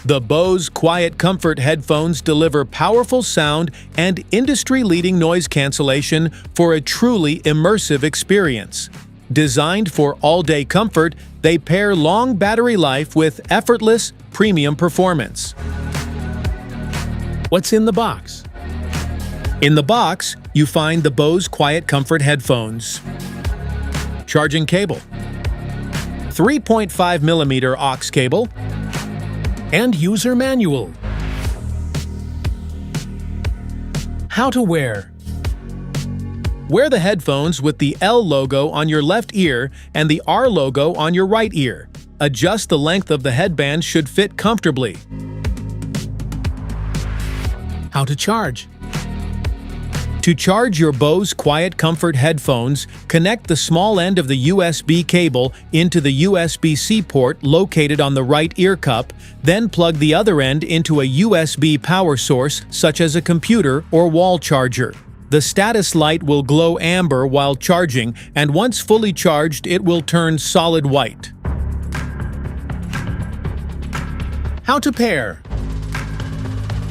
The Bose QuietComfort Headphones deliver powerful sound and industry-leading noise cancellation for a truly immersive experience. Designed for all-day comfort, they pair long battery life with effortless, premium performance. What's in the box? In the box, you find the Bose QuietComfort Headphones. Charging cable. 3.5mm aux cable. And user manual. How to wear. Wear the headphones with the L logo on your left ear and the R logo on your right ear. Adjust the length of the headband should fit comfortably. How to charge. To charge your Bose QuietComfort headphones, connect the small end of the USB cable into the USB-C port located on the right ear cup, then plug the other end into a USB power source such as a computer or wall charger. The status light will glow amber while charging, and once fully charged, it will turn solid white. How to pair.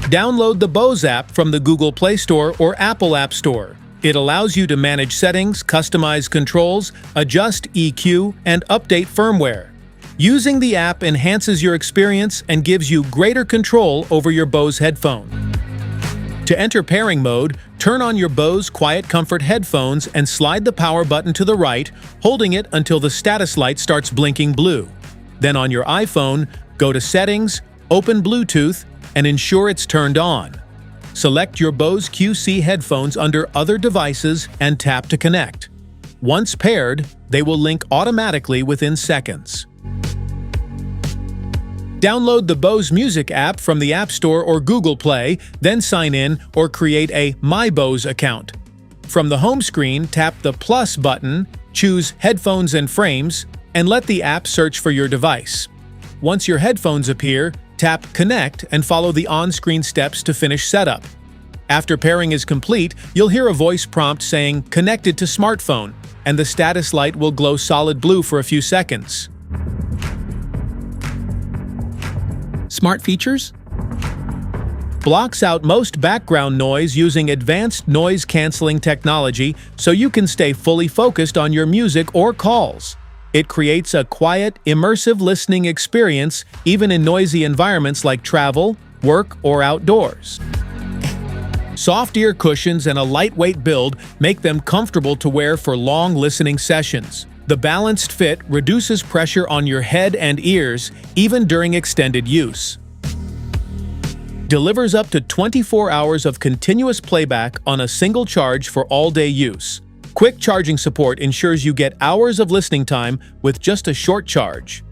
Download the Bose app from the Google Play Store or Apple App Store. It allows you to manage settings, customize controls, adjust EQ, and update firmware. Using the app enhances your experience and gives you greater control over your Bose headphone. To enter pairing mode, turn on your Bose QuietComfort headphones and slide the power button to the right, holding it until the status light starts blinking blue. Then on your iPhone, go to Settings, open Bluetooth, and ensure it's turned on. Select your Bose QC headphones under Other Devices and tap to connect. Once paired, they will link automatically within seconds. Download the Bose Music app from the App Store or Google Play, then sign in or create a My Bose account. From the home screen, tap the plus button, choose Headphones and Frames, and let the app search for your device. Once your headphones appear, tap Connect and follow the on-screen steps to finish setup. After pairing is complete, you'll hear a voice prompt saying "Connected to smartphone," and the status light will glow solid blue for a few seconds. Smart features? Blocks out most background noise using advanced noise-canceling technology so you can stay fully focused on your music or calls. It creates a quiet, immersive listening experience even in noisy environments like travel, work, or outdoors. Soft ear cushions and a lightweight build make them comfortable to wear for long listening sessions. The balanced fit reduces pressure on your head and ears even during extended use. Delivers up to 24 hours of continuous playback on a single charge for all-day use. Quick charging support ensures you get hours of listening time with just a short charge.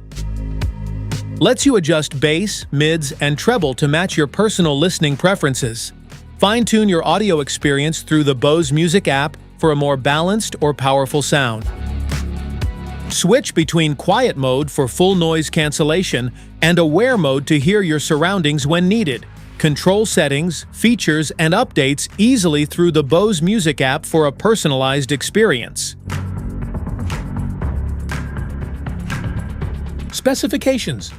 Lets you adjust bass, mids, and treble to match your personal listening preferences. Fine-tune your audio experience through the Bose Music app for a more balanced or powerful sound. Switch between quiet mode for full noise cancellation and aware mode to hear your surroundings when needed. Control settings, features, and updates easily through the Bose Music app for a personalized experience. Specifications.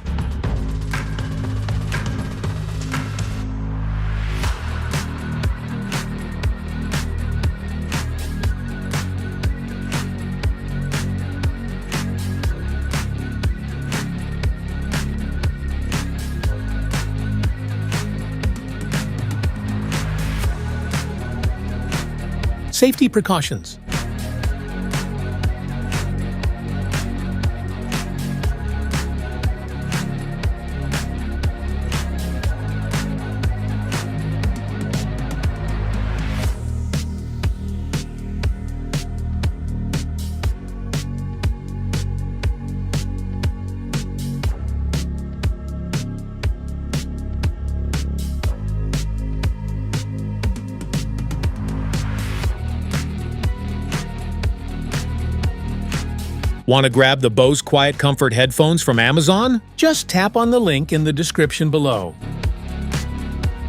Safety precautions. Want to grab the Bose QuietComfort headphones from Amazon? Just tap on the link in the description below.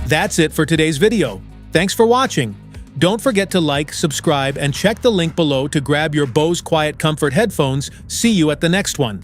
That's it for today's video. Thanks for watching. Don't forget to like, subscribe, and check the link below to grab your Bose QuietComfort headphones. See you at the next one.